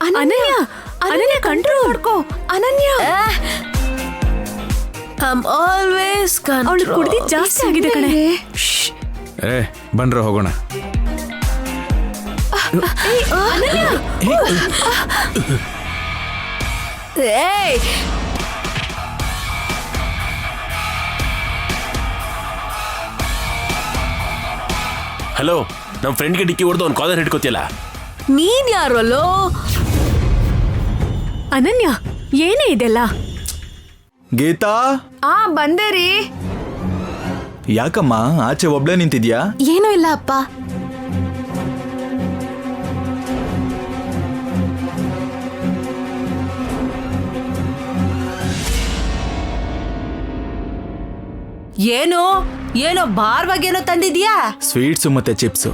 ಅನನ್ಯ ಅನನ್ಯ ಕಂಟ್ರೋಲ್ ಮಾಡ್ಕೋ ಅನನ್ಯ. I'm always control. ಅವಳು ಕುಡ್ದಿದ್ದು ಜಾಸ್ತಿ ಆಗಿದೆ ಕಣೆ. ಬನ್ರ ಹೋಗೋಣ. ಅನನ್ಯ ಏಯ್ ಹಲೋ, ನಮ್ಮ ಫ್ರೆಂಡ್ಗೆ ಡಿಕ್ಕಿ ಹೊಡೆದು ಅವ್ನು ಕಾಲರ್ ಹಿಡ್ಕೋತಿಯಲ್ಲ. ನೀನ್ ಯಾರಲ್ಲೋ? ಅನನ್ಯ ಏನೇ ಇದೆಲ್ಲ? ಗೀತಾ, ಬಂದೆ ರೀ. ಯಾಕಮ್ಮ ಆಚೆ ಒಬ್ಳೆ ನಿಂತಿದ್ಯಾ? ಏನೂ ಇಲ್ಲ ಅಪ್ಪ. ಏನೋ ಏನೋ ಭಾರವಾಗೇನೋ ತಂದಿದ್ಯಾ? ಸ್ವೀಟ್ಸು ಮತ್ತೆ ಚಿಪ್ಸು.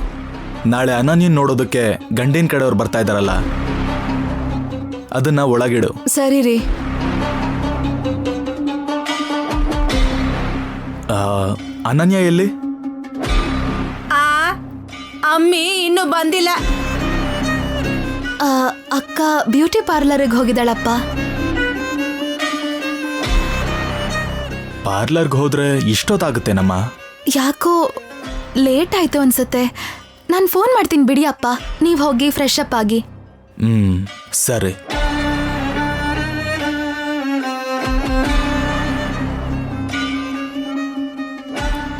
ನಾಳೆ ಅನನ್ಯನ್ ನೋಡೋದಕ್ಕೆ ಗಂಡಿನ ಕಡೆಯವ್ರು ಬರ್ತಾ ಇದಾರಲ್ಲ, ಅದನ್ನ ಒಳಗಿಡು. ಸರಿ ರೀ. ಅನನ್ಯ ಎಲ್ಲಿ? ಅಮ್ಮಿ ಇನ್ನೂ ಬಂದಿಲ್ಲ. ಅಕ್ಕ ಬ್ಯೂಟಿ ಪಾರ್ಲರ್ಗೆ ಹೋಗಿದ್ದಾಳಪ್ಪ. ಪಾರ್ಲರ್ಗೆ ಹೋದ್ರೆ ಇಷ್ಟೊತ್ತಾಗುತ್ತೇನಮ್ಮ? ಯಾಕೋ ಲೇಟ್ ಆಯ್ತು ಅನ್ಸುತ್ತೆ. ನಾನು ಫೋನ್ ಮಾಡ್ತೀನಿ ಬಿಡಿ ಅಪ್ಪ, ನೀವು ಹೋಗಿ ಫ್ರೆಶ್ ಅಪ್ ಆಗಿ. ಸರಿ.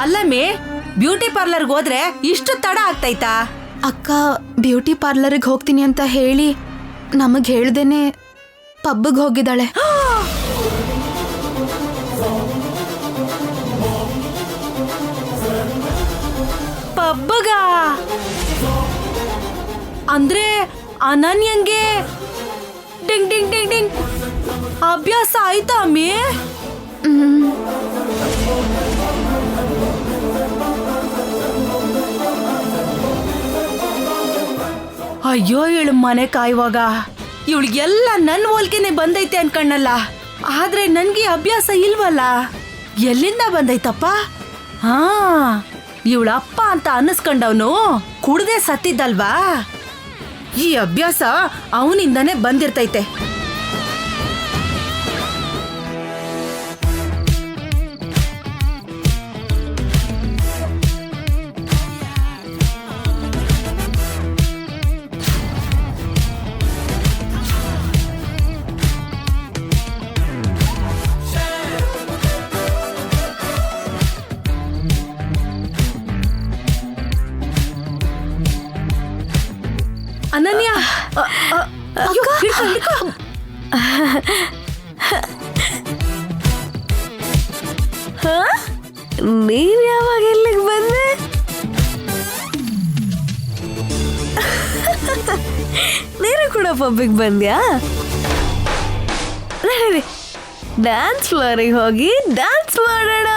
ಅಲ್ಲಮ್ಮಿ, ಬ್ಯೂಟಿ ಪಾರ್ಲರ್ಗೆ ಹೋದ್ರೆ ಇಷ್ಟು ತಡ ಆಗ್ತೈತಾ? ಅಕ್ಕ ಬ್ಯೂಟಿ ಪಾರ್ಲರ್ಗೆ ಹೋಗ್ತೀನಿ ಅಂತ ಹೇಳಿ ನಮಗೆ ಹೇಳ್ದೇನೆ ಪಬ್ಬಿಗೆ ಹೋಗಿದ್ದಾಳೆ. ಪಬ್ಬಗ ಅಂದ್ರೆ ಅನನ್ಯಂಗೆ ಡಿಂಗ್ ಡಿಂಗ್ ಡಿಂಗ್ ಡಿಂಗ್ ಅಭ್ಯಾಸ ಆಯ್ತಾ ಅಮ್ಮಿ? ಅಯ್ಯೋ, ಇವಳು ಮನೆ ಕಾಯುವಾಗ ಇವಳಿಗೆಲ್ಲ ನನ್ನ ಹೋಲ್ಕೆನೆ ಬಂದೈತೆ ಅನ್ಕಣ್ಣಲ್ಲ. ಆದ್ರೆ ನನ್ಗೆ ಅಭ್ಯಾಸ ಇಲ್ವಲ್ಲ, ಎಲ್ಲಿಂದ ಬಂದೈತಪ್ಪ? ಇವಳ ಅಪ್ಪ ಅಂತ ಅನ್ನಿಸ್ಕೊಂಡವನು ಕುಡ್ದೆ ಸತ್ತಿದ್ದಲ್ವಾ? ಈ ಅಭ್ಯಾಸ ಅವನಿಂದಾನೇ ಬಂದಿರ್ತೈತೆ. ಅನನ್ಯ, ನೀನ್ ಯಾವಾಗ ಇಲ್ಲಿಗೆ ಬಂದೆ? ನೀನು ಕೂಡ ಪಬ್ಬಿಗೆ ಬಂದ್ಯಾ? ಡ್ಯಾನ್ಸ್ ಫ್ಲೋರಿಗೆ ಹೋಗಿ ಡ್ಯಾನ್ಸ್ ಮಾಡೋಣ.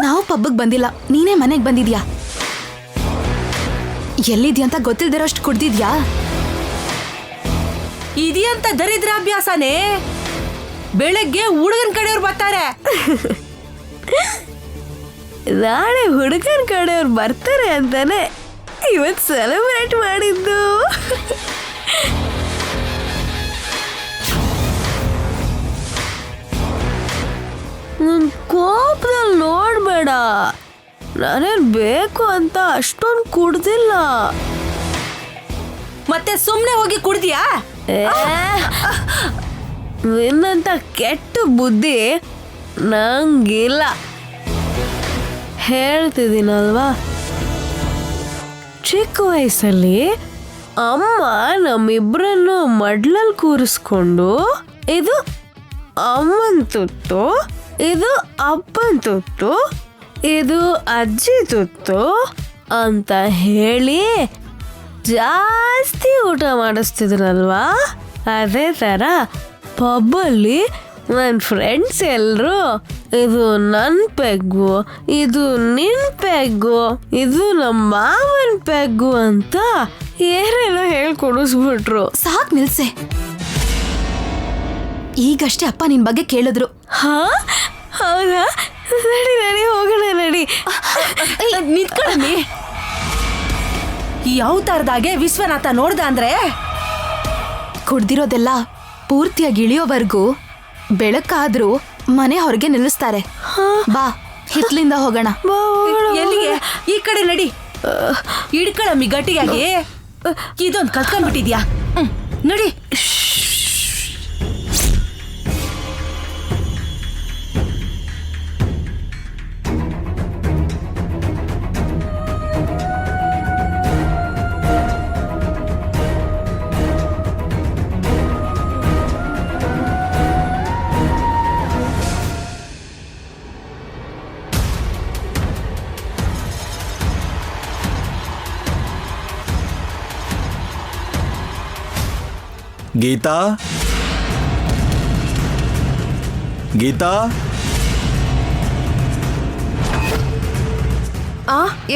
ನಾವು ಪಬ್ಬಿಗೆ ಬಂದಿಲ್ಲ, ನೀನೇ ಮನೆಗೆ ಬಂದಿದ್ಯಾ. ಎಲ್ಲಿದ್ಯಾ ಅಂತ ಗೊತ್ತಿಲ್ದಿರೋಷ್ಟು ಕುಡ್ದಿದ್ಯಾ? ಇದೆಯಂತ ದರಿದ್ರ ಅಭ್ಯಾಸನೇ. ಬೆಳಗ್ಗೆ ಹುಡುಗನ ಕಡೆಯವ್ರು ಬರ್ತಾರೆ. ನಾಳೆ ಹುಡುಗನ ಕಡೆಯವ್ರು ಬರ್ತಾರೆ ಅಂತಾನೆ ಇವತ್ತು ಸೆಲೆಬ್ರೇಟ್ ಮಾಡಿದ್ದು. ನನ್ ಕೋಪದಲ್ಲಿ ನೋಡ್ಬೇಡ, ನಾನೇನ್ ಬೇಕು ಅಂತ ಅಷ್ಟೊಂದು ಕುಡ್ದಿಲ್ಲ. ಮತ್ತೆ ಸುಮ್ನೆ ಹೋಗಿ ಕುಡ್ದಿಯಾ? ನಿನ್ನಂತ ಕೆಟ್ಟ ಬುದ್ಧಿ ನಂಗಿಲ್ಲ, ಹೇಳ್ತಿದ್ದೀನಲ್ವಾ. ಚಿಕ್ಕ ವಯಸ್ಸಲ್ಲಿ ಅಮ್ಮ ನಮ್ಮಿಬ್ಬರನ್ನು ಮಡ್ಲಲ್ಲಿ ಕೂರಿಸ್ಕೊಂಡು ಇದು ಅಮ್ಮನ ತುತ್ತು, ಇದು ಅಪ್ಪನ ತುತ್ತು, ಇದು ಅಜ್ಜಿ ತುತ್ತು ಅಂತ ಹೇಳಿ ಜಾಸ್ತಿ ಊಟ ಮಾಡಿಸ್ತಿದ್ರಲ್ವಾ. ಅದೇ ಥರ ಪಬ್ಬಲ್ಲಿ ನನ್ನ ಫ್ರೆಂಡ್ಸ್ ಎಲ್ಲರೂ ಇದು ನನ್ನ ಪೆಗ್ಗು, ಇದು ನಿನ್ನ ಪೆಗ್ಗು, ಇದು ನಮ್ಮ ಮಾವನ ಪೆಗ್ಗು ಅಂತ ಏನೇನೋ ಹೇಳ್ಕೊಡಿಸ್ಬಿಟ್ರು. ಸಾಕು ನಿಲ್ಸೆ. ಈಗಷ್ಟೇ ಅಪ್ಪ ನಿನ್ ಬಗ್ಗೆ ಕೇಳಿದ್ರು. ಹೌದಾ? ನಡಿ ನಡಿ ಹೋಗೋಣ, ನಡಿ. ನಿಂತ್ಕೊಳ್ಳಿ. ಈ ಅವತಾರದಾಗೆ ವಿಶ್ವನಾಥ ನೋಡ್ದ ಅಂದ್ರೆ ಕುಡ್ದಿರೋದೆಲ್ಲ ಪೂರ್ತಿಯಾಗಿ ಇಳಿಯೋವರೆಗೂ ಬೆಳಕಾದ್ರೂ ಮನೆ ಹೊರಗೆ ನಿಲ್ಲಿಸ್ತಾರೆ. ಬಾ ಹಿತ್ಲಿಂದ ಹೋಗೋಣ. ಎಲ್ಲಿಗೆ? ಈ ಕಡೆ ನಡಿ. ಹಿಡ್ಕೊಳಮ್ಮಿ ಗಟ್ಟಿಯಾಗಿ. ಇದೊಂದು ಕಲ್ತ್ಕೊಂಡ್ಬಿಟ್ಟಿದ್ಯಾ? ನಡಿ. ಗೀತಾ, ಗೀತಾ,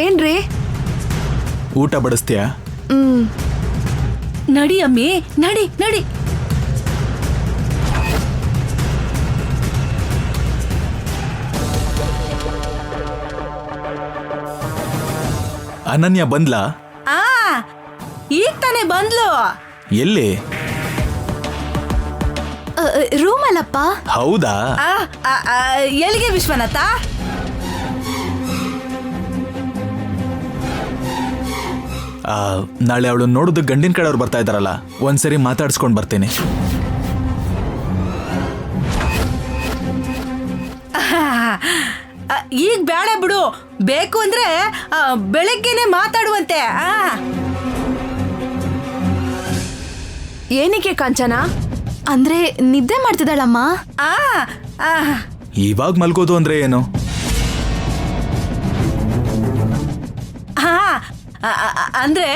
ಏನ್ರಿ? ಊಟ ಬಡಿಸ್ತೀಯಾ? ನಡಿ ಅಮ್ಮಿ, ನಡಿ ನಡಿ. ಅನನ್ಯ ಬಂದ್ಲಾ? ಈಗ ತಾನೇ ಬಂದ್ಲು. ಎಲ್ಲಿ? ರೂಮ್ ಅಲ್ಲಪ್ಪ. ಹೌದಾ? ಎಲ್ಲಿಗೆ ವಿಶ್ವನಾಥ? ನಾಳೆ ಅವಳು ನೋಡೋದು ಗಂಡಿನ ಕಡೆಯವ್ರು ಬರ್ತಾ ಇದ್ದಾರಲ್ಲ, ಒಂದ್ಸರಿ ಮಾತಾಡ್ಸ್ಕೊಂಡ್ ಬರ್ತೀನಿ. ಈಗ ಬೇಡ ಬಿಡು. ಬೇಕು ಅಂದ್ರೆ ಬೆಳಗ್ಗೆನೆ ಮಾತಾಡುವಂತೆ. ಏನಕ್ಕೆ ಕಾಂಚನ? ಅಂದ್ರೆ ನಿದ್ದೆ ಮಾಡ್ತಿದ್ದಾಳಮ್ಮ. ಇವಾಗ ಮಲ್ಗೋದು ಅಂದ್ರೆ ಏನು? ಅಂದ್ರೆ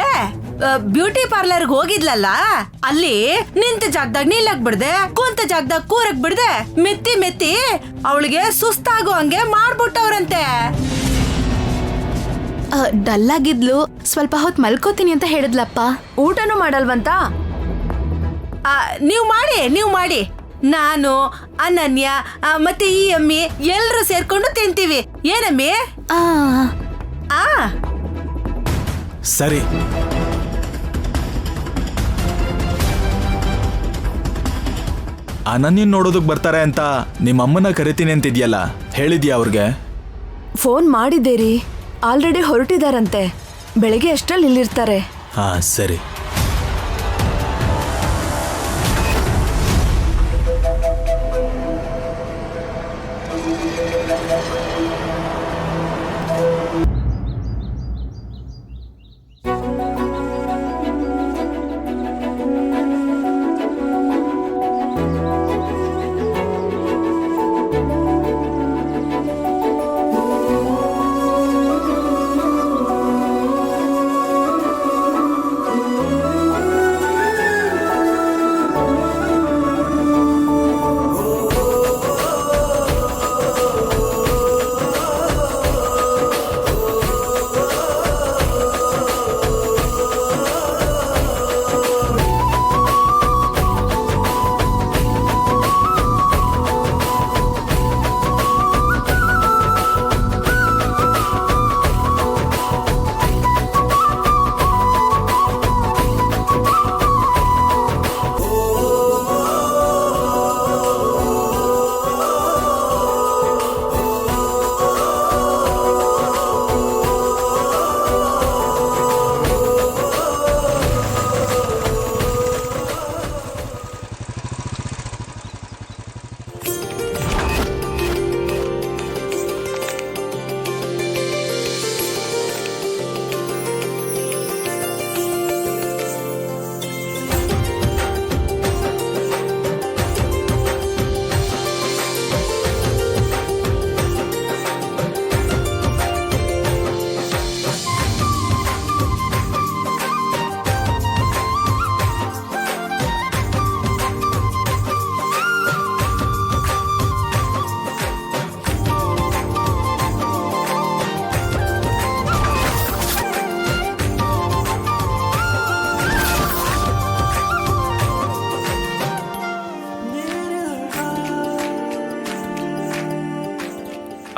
ಬ್ಯೂಟಿ ಪಾರ್ಲರ್ಗೆ ಹೋಗಿದ್ಲಲ್ಲ, ಅಲ್ಲಿ ನಿಂತ ಜಾಗದಾಗ ನಿಲ್ಲಕ್ ಬಿಡ್ದೆ, ಕುಂತ ಜಾಗದಾಗ ಕೂರಕ್ ಬಿಡ್ದೆ, ಮೆತ್ತಿ ಮೆತ್ತಿ ಅವಳಿಗೆ ಸುಸ್ತಾಗೋ ಹಂಗೆ ಮಾಡ್ಬಿಟ್ಟವ್ರಂತೆ. ಡಲ್ ಆಗಿದ್ಲು, ಸ್ವಲ್ಪ ಹೊತ್ತು ಮಲ್ಕೋತೀನಿ ಅಂತ ಹೇಳಿದ್ಲಪ್ಪ. ಊಟನೂ ಮಾಡಲ್ವಂತ? ನೀವು ಮಾಡಿ. ನಾನು, ಅನನ್ಯ ಮತ್ತೆ ಈ ಅಮ್ಮಿ ಎಲ್ರು ಸೇರ್ಕೊಂಡು ತಿಂತೀವಿ. ಏನಮ್ಮಿ? ಸರಿ. ಅನನ್ಯನ್ ನೋಡೋದಕ್ ಬರ್ತಾರೆ ಅಂತ ನಿಮ್ಮ ಅಮ್ಮನ ಕರಿತೀನಿ ಅಂತಿದ್ಯಲ್ಲ, ಹೇಳಿದ್ಯಾ ಅವ್ರಿಗೆ? ಫೋನ್ ಮಾಡಿದ್ದೇರಿ, ಆಲ್ರೆಡಿ ಹೊರಟಿದಾರಂತೆ. ಬೆಳಿಗ್ಗೆ ಅಷ್ಟರಲ್ಲಿ ಇಲ್ಲಿರ್ತಾರೆ. ಹಾ ಸರಿ.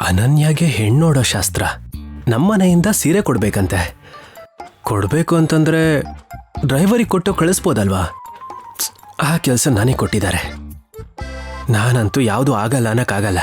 ಅನನ್ಯಾಗೆ ಹೆಣ್ಣೋಡೋ ಶಾಸ್ತ್ರ. ನಮ್ಮನೆಯಿಂದ ಸೀರೆ ಕೊಡ್ಬೇಕಂತೆ. ಕೊಡ್ಬೇಕು ಅಂತಂದ್ರೆ ಡ್ರೈವರಿಗೆ ಕೊಟ್ಟು ಕಳಿಸ್ಬೋದಲ್ವಾ? ಆ ಕೆಲಸ ನಾನೇ ಕೊಟ್ಟಿದ್ದಾರೆ. ನಾನಂತೂ ಯಾವುದು ಆಗಲ್ಲ ಅನ್ನಕ್ಕಾಗಲ್ಲ.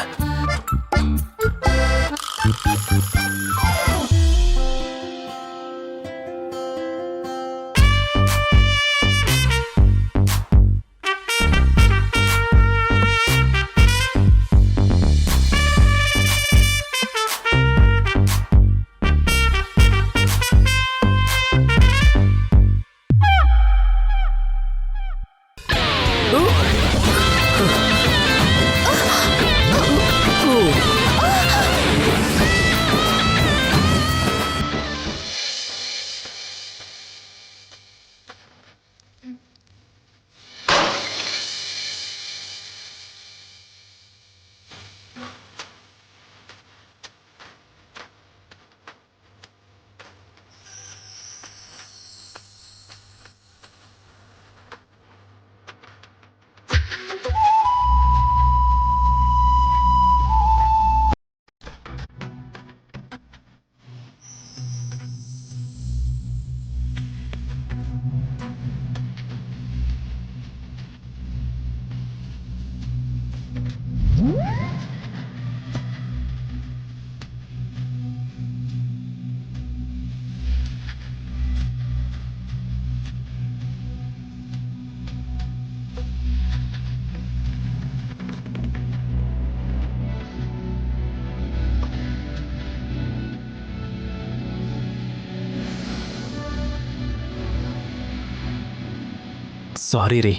ಸಾರಿ ರೀ,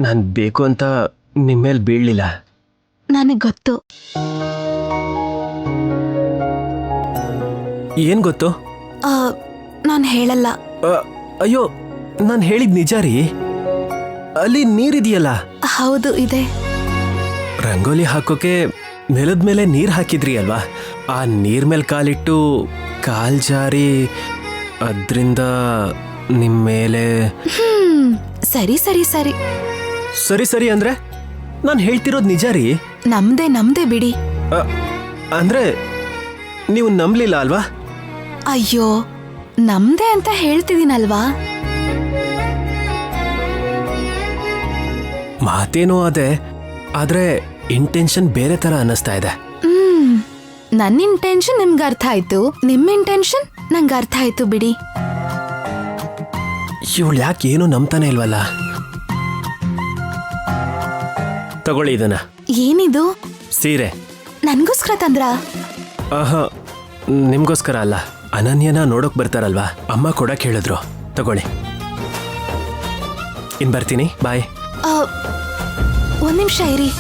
ನಾನು ಬೇಕು ಅಂತ ನಿಮ್ಮ ಮೇಲೆ ಬೀಳಲಿಲ್ಲ. ನನಗೆ ಗೊತ್ತು. ಏನು ಗೊತ್ತು? ನಾನು ಹೇಳಲ್ಲ. ಅಯ್ಯೋ, ನಾನು ಹೇಳಿದ ನಿಜ ರೀ. ಅಲ್ಲಿ ನೀರಿದೆಯಲ್ಲ. ಹೌದು, ಇದೆ. ರಂಗೋಲಿ ಹಾಕೋಕೆ ನೆಲದ ಮೇಲೆ ನೀರು ಹಾಕಿದ್ರಿ ಅಲ್ವಾ? ಆ ನೀರ್ ಮೇಲೆ ಕಾಲಿಟ್ಟು ಕಾಲ್ ಜಾರಿ ಅದರಿಂದ ನಿಮ್ಮ ಮೇಲೆ. ಸರಿ ಸರಿ ಸರಿ ಸರಿ ಸರಿ ಅಂದ್ರೆ ನಾನು ಹೇಳ್ತಿರೋದು ನಿಜ ರೀ. ನಮ್ದೇ ಬಿಡಿ. ಅಂದ್ರೆ ನೀವು ನಂಬಲಿಲ್ಲ ಅಲ್ವಾ? ಅಯ್ಯೋ, ನಮ್ದೇ ಅಂತ ಹೇಳ್ತಿದ್ದೀನಲ್ವಾ. ಮಾತೇನೋ ಅದೇ, ಆದ್ರೆ ಇಂಟೆನ್ಷನ್ ಬೇರೆ ತರ ಅನ್ನಿಸ್ತಾ ಇದೆ. ನನ್ನ ಇಂಟೆನ್ಷನ್ ನಿಮ್ಗೆ ಅರ್ಥ ಆಯ್ತು, ನಿಮ್ಮ ಇಂಟೆನ್ಷನ್ ನಂಗೆ ಅರ್ಥ ಆಯ್ತು ಬಿಡಿ. ಇವಳು ಯಾಕೆ ಏನು ನಂಬ್ತಾನೆ ಇಲ್ವಲ್ಲ? ತಗೊಳ್ಳಿ ಇದನ್ನ. ಏನಿದು? ಸೀರೆ. ನನ್ಗೋಸ್ಕರ ತಂದ್ರ? ಆಹಾ, ನಿಮ್ಗೋಸ್ಕರ ಅಲ್ಲ. ಅನನ್ಯನ ನೋಡೋಕ್ ಬರ್ತಾರಲ್ವಾ, ಅಮ್ಮ ಕೊಡಕ್ ಹೇಳಿದ್ರು. ತಗೊಳ್ಳಿ. ಇನ್ ಬರ್ತೀನಿ, ಬಾಯ್. ಒಂದ್ ನಿಮಿಷ ಇರಿ.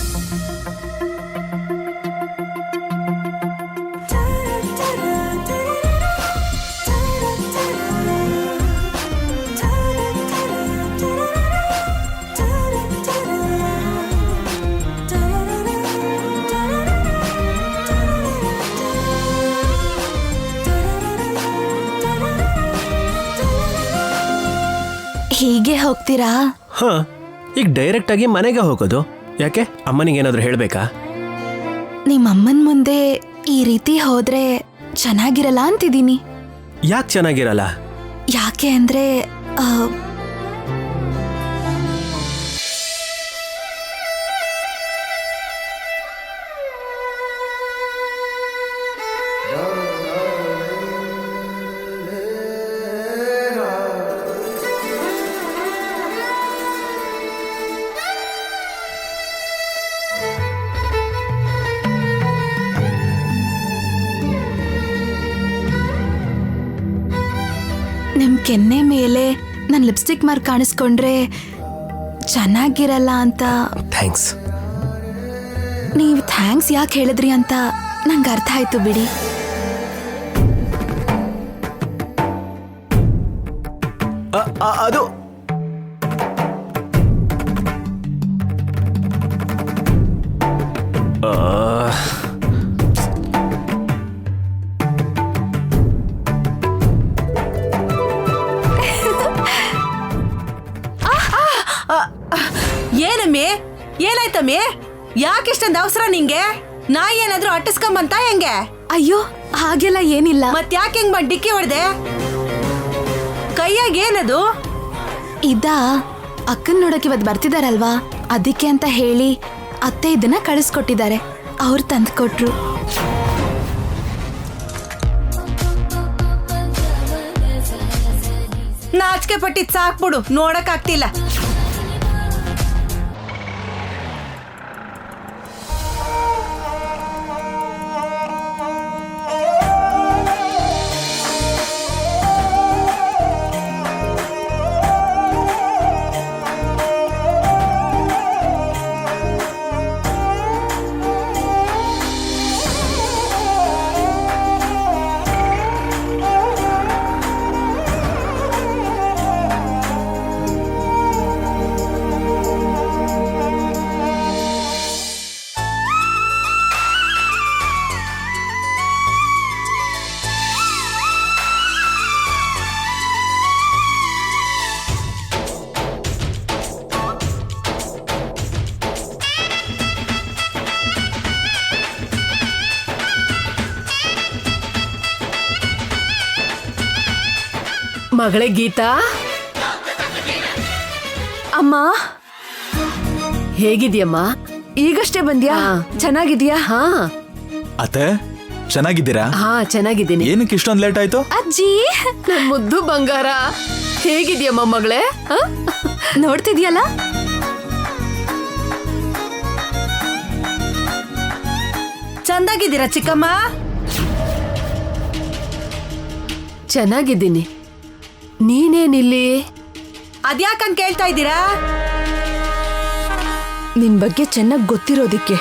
ಹೀಗೆ ಹೋಗ್ತೀರಾ? ಹಾ, ಈಗ ಡೈರೆಕ್ಟ್ ಆಗಿ ಮನೆಗೆ ಹೋಗೋದು ಯಾಕೆ? ಅಮ್ಮನಿಗೆ ಏನಾದ್ರು ಹೇಳ್ಬೇಕಾ? ನಿಮ್ಮಮ್ಮನ್ ಮುಂದೆ ಈ ರೀತಿ ಹೋದ್ರೆ ಚೆನ್ನಾಗಿರಲ್ಲ ಅಂತಿದ್ದೀನಿ. ಯಾಕೆ ಚೆನ್ನಾಗಿರಲ್ಲ? ಯಾಕೆ ಅಂದ್ರೆ ನಿಮ್ ಕೆನ್ನೆ ಮೇಲೆ ನನ್ ಲಿಪ್ಸ್ಟಿಕ್ ಮಾರ್ಕ್ ಕಾಣಿಸ್ಕೊಂಡ್ರೆ ಚೆನ್ನಾಗಿರಲ್ಲ ಅಂತ. ಥ್ಯಾಂಕ್ಸ್. ನೀವು ಥ್ಯಾಂಕ್ಸ್ ಯಾಕೆ ಹೇಳಿದ್ರಿ ಅಂತ ನಂಗೆ ಅರ್ಥ ಆಯ್ತು ಬಿಡಿ. ಅದು ಏನಮ್ಮಿ, ಏನಾಯ್ತಮ್ಮಿ? ಯಾಕಿಷ್ಟೊಂದು ಅವಸರ ನಿಂಗೆ? ನಾ ಏನಾದ್ರೂ ಅಟ್ಟಿಸ್ಕೊಂಬಂತ ಹೆಂಗೆ? ಅಯ್ಯೋ, ಹಾಗೆಲ್ಲ ಏನಿಲ್ಲ. ಮತ್ ಯಾಕೆ ಹೆಂಗ್ ಬಂದ್ ಡಿಕ್ಕಿ ಹೊಡ್ದೆ? ಕೈಯಾಗ ಏನದು? ಅಕ್ಕನ್ ನೋಡಕ್ ಇವತ್ ಬರ್ತಿದಾರಲ್ವಾ, ಅದಕ್ಕೆ ಅಂತ ಹೇಳಿ ಅತ್ತೆ ಇದನ್ನ ಕಳಿಸ್ಕೊಟ್ಟಿದ್ದಾರೆ. ಅವ್ರು ತಂದ್ಕೊಟ್ರು. ನಾಚಿಕೆ ಪಟ್ಟಿದ್ ಸಾಕ್ಬಿಡು, ನೋಡಕ್ ಆಗ್ತಿಲ್ಲ. ಮಗಳೇ ಗೀತಾ, ಅಮ್ಮ ಹೇಗಿದ್ಯಮ್ಮ? ಈಗಷ್ಟೇ ಬಂದ್ಯಾ? ಚೆನ್ನಾಗಿದ್ಯಾ? ಹಾ ಅತ್ತೆ ಚೆನ್ನಾಗಿದ್ದೀರಾ? ಹಾ ಚೆನ್ನಾಗಿದ್ದೀನಿ. ಏನಕ್ಕೆ ಇಷ್ಟೊಂದು ಲೇಟ್ ಆಯ್ತು? ಅಜ್ಜಿ, ನನ್ ಮುದ್ದು ಬಂಗಾರ, ಹೇಗಿದ್ಯಮ್ಮ ಮಗಳೇ? ನೋಡ್ತಿದ್ಯಲ್ಲ? ಚಂದಾಗಿದ್ದೀರಾ ಚಿಕ್ಕಮ್ಮ? ಚೆನ್ನಾಗಿದ್ದೀನಿ. ನೀನೇನಿಲ್ಲಿ? ಅದ್ಯಾಕಂತ ಕೇಳ್ತಾ ಇದ್ದೀರಾ? ನಿನ್ ಬಗ್ಗೆ ಚೆನ್ನಾಗ್ ಗೊತ್ತಿರೋದಿಕ್ಕೆ.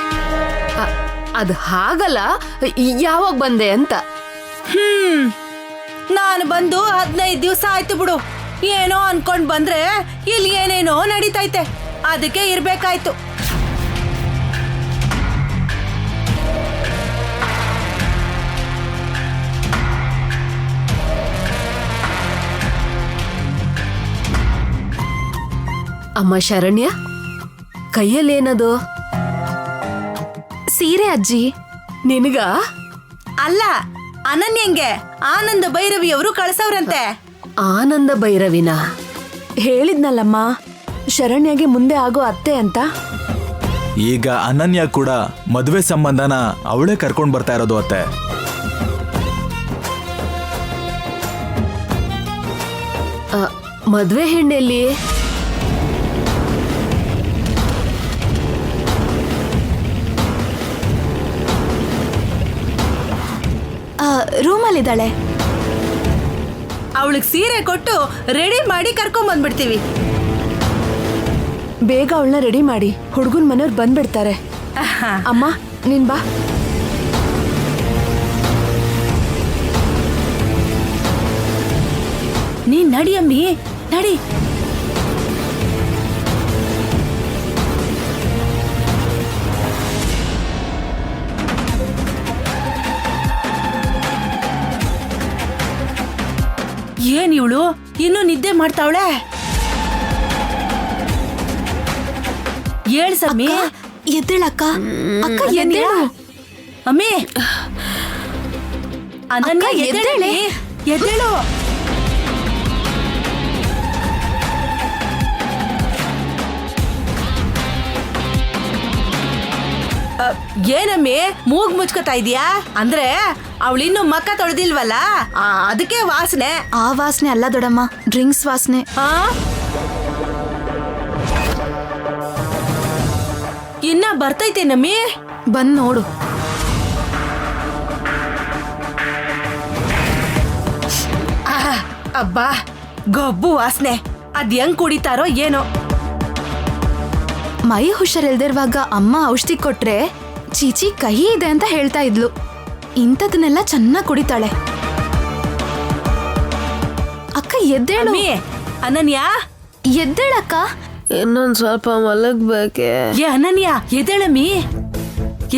ಅದು ಹಾಗಲ್ಲ, ಯಾವಾಗ ಬಂದೆ ಅಂತ. ನಾನು ಬಂದು 15 ದಿವಸ ಆಯ್ತು ಬಿಡು. ಏನೋ ಅನ್ಕೊಂಡ್ ಬಂದ್ರೆ ಇಲ್ಲಿ ಏನೇನೋ ನಡೀತೈತೆ, ಅದಕ್ಕೆ ಇರ್ಬೇಕಾಯ್ತು. ಅಮ್ಮ ಶರಣ್ಯ, ಕೈಯಲ್ಲೇನದು? ಸೀರೆ ಅಜ್ಜಿ. ನಿನಗ? ಅಲ್ಲ, ಅನನ್ಯಂಗೆ ಆನಂದ ಭೈರವಿಯವರು ಕಳ್ಸವ್ರಂತೆ. ಆನಂದ ಭೈರವಿನ? ಹೇಳಿದ್ನಲ್ಲಮ್ಮ, ಶರಣ್ಯಗೆ ಮುಂದೆ ಆಗೋ ಅತ್ತೆ ಅಂತ. ಈಗ ಅನನ್ಯ ಕೂಡ ಮದುವೆ ಸಂಬಂಧನ ಅವಳೇ ಕರ್ಕೊಂಡ್ ಬರ್ತಾ ಇರೋದು ಅತ್ತೆ. ಮದ್ವೆ ಹೆಣ್ಣೆಲ್ಲಿ? ರೂಮಲ್ಲಿದ್ದಾಳೆ. ಅವಳಿಗೆ ಸೀರೆ ಕೊಟ್ಟು ರೆಡಿ ಮಾಡಿ ಕರ್ಕೊಂಡ್ ಬಂದ್ಬಿಡ್ತೀವಿ. ಬೇಗ ಅವಳನ್ನ ರೆಡಿ ಮಾಡಿ, ಹುಡುಗನ್ ಮನೆಯವ್ರು ಬಂದ್ಬಿಡ್ತಾರೆ. ಅಮ್ಮ ನೀನ್ ಬಾ. ನೀನ್ ನಡಿ ಅಮ್ಮಿ, ನಡಿ. ಏನ್ ಇವಳು ಇನ್ನು ನಿದ್ದೆ ಮಾಡ್ತಾವಳೆ? ಹೇಳ್ ಸಮಿ. ಎದ್ದೇಳಕ್ಕ. ಅಕ್ಕ ಎದ್ದೇಳು. ಅಮ್ಮಿ, ಅನನ್ಯ ಅಕ್ಕ, ಎದ್ದೇಳೆ, ಎದ್ದೇಳು. ಏನಮ್ಮಿ ಮೂಗ್ ಮುಚ್ಕೋತಾ ಇದೀಯಾ? ಅಂದ್ರೆ ಅವಳಿನ್ನು ಮಕ್ಕ ತೊಳೆದಿಲ್ವಲ್ಲ, ಅದಕ್ಕೆ ವಾಸನೆ. ಆ ವಾಸನೆ ಅಲ್ಲ ದೊಡಮ್ಮ, ಡ್ರಿಂಕ್ಸ್ ವಾಸನೆ. ಇನ್ನ ಬರ್ತೈತೆ ನಮ್ಮಿ. ಬಂದ್ ನೋಡು. ಅಬ್ಬಾ, ಗಬ್ಬು ವಾಸನೆ. ಅದ್ ಹೆಂಗ್ ಕುಡಿತಾರೋ ಏನೋ. ಮೈ ಹುಷಾರಿಲ್ದಿರುವಾಗ ಅಮ್ಮ ಔಷಧಿ ಕೊಟ್ರೆ ಚೀಚಿ ಕಹಿ ಇದೆ ಅಂತ ಹೇಳ್ತಾ ಇದ್ಲು. ಇಂಥದನ್ನೆಲ್ಲ ಚೆನ್ನಾಗ್ ಕುಡಿತಾಳೆ. ಅಕ್ಕ ಎದ್ದೇಳು. ಅಮ್ಮಿ, ಅನನ್ಯ ಎದ್ದೇಳಕ್ಕ. ಇನ್ನೊಂದ್ ಸ್ವಲ್ಪ ಮಲಗ್ಬೇಕೆ? ಏ ಅನನ್ಯ, ಎದ್ದೇಳಮ್ಮಿ,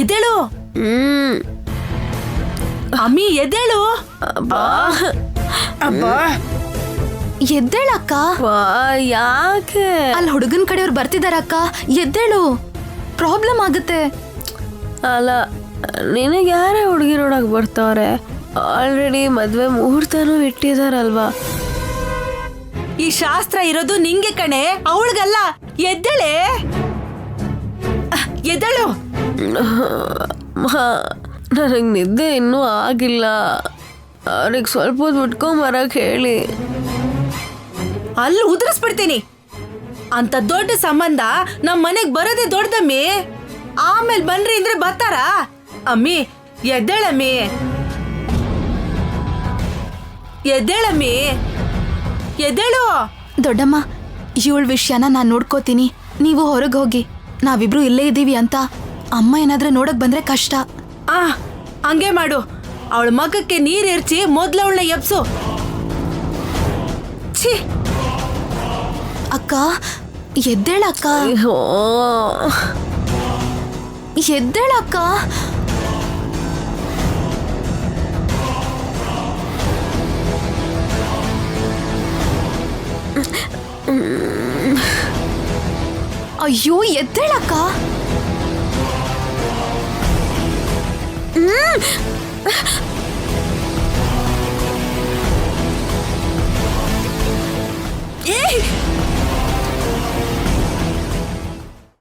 ಎದ್ದೇಳು. ಅಮ್ಮಿ ಎದ್ದೇಳು. ಅಬ್ಬಾ, ಎದ್ದೇಳಕ್ಕ. ಯಾಕೆ? ಅಲ್ಲಿ ಹುಡುಗನ್ ಕಡೆಯವ್ರು ಬರ್ತಿದಾರಕ್ಕ, ಎದ್ದೇಳು. ಪ್ರಾಬ್ಲಮ್ ಆಗುತ್ತೆ. ಅಲ್ಲ, ನಿನಗೆ ಯಾರೇ ಹುಡುಗಿ ನೋಡಕ್ ಬರ್ತಾವ್ರೆ? ಆಲ್ರೆಡಿ ಮದ್ವೆ ಮುಹೂರ್ತನೂ ಇಟ್ಟಿದಾರಲ್ವಾ? ಈ ಶಾಸ್ತ್ರ ಇರೋದು ನಿಂಗೆ ಕಣೆ, ಅವಳಿಗಲ್ಲ. ಎದ್ದೇಳೆ, ಎದ್ದೇಳು. ನನಗೆ ನಿದ್ದೆ ಇನ್ನೂ ಆಗಿಲ್ಲ. ಅವ್ರಿಗೆ ಸ್ವಲ್ಪ ಹೊತ್ತು ಬಿಟ್ಕೊಂಬರಕ್ ಹೇಳಿ. ಅಲ್ಲಿ ಉದುರಿಸ್ಬಿಡ್ತೀನಿ. ಅಂತ ದೊಡ್ಡ ಸಂಬಂಧ ನಮ್ ಮನೆಗ್ ಬರೋದೇ ದೊಡ್ಡದಮ್ಮಿ. ಆಮೇಲೆ ಬನ್ರಿ ಅಂದ್ರೆ ಬರ್ತಾರ? ಅಮ್ಮಿ ಎದ್ದೇಳಮ್ಮಿ, ಎದ್ದೇಳಮ್ಮಿ, ಎದ್ದೇಳು. ದೊಡ್ಡಮ್ಮ, ಇವಳ ವಿಷಯನ ನಾನು ನೋಡ್ಕೋತೀನಿ. ನೀವು ಹೊರಗೆ ಹೋಗಿ. ನಾವಿಬ್ರು ಇಲ್ಲೇ ಇದ್ದೀವಿ ಅಂತ ಅಮ್ಮ ಏನಾದ್ರೂ ನೋಡಕ್ ಬಂದ್ರೆ ಕಷ್ಟ. ಹಂಗೆ ಮಾಡು. ಅವಳ ಮಗಕ್ಕೆ ನೀರ್ ಎರಚಿ ಮೊದ್ಲು ಅವಳನ್ನ ಎಬ್ಸು. ಛೀ, ಅಕ್ಕ ಎದ್ದೇಳಕ್ಕ, ಎದ್ದೇಳಕ್ಕ. ಅಯ್ಯೋ ಎದ್ದೇಳಕ್ಕ.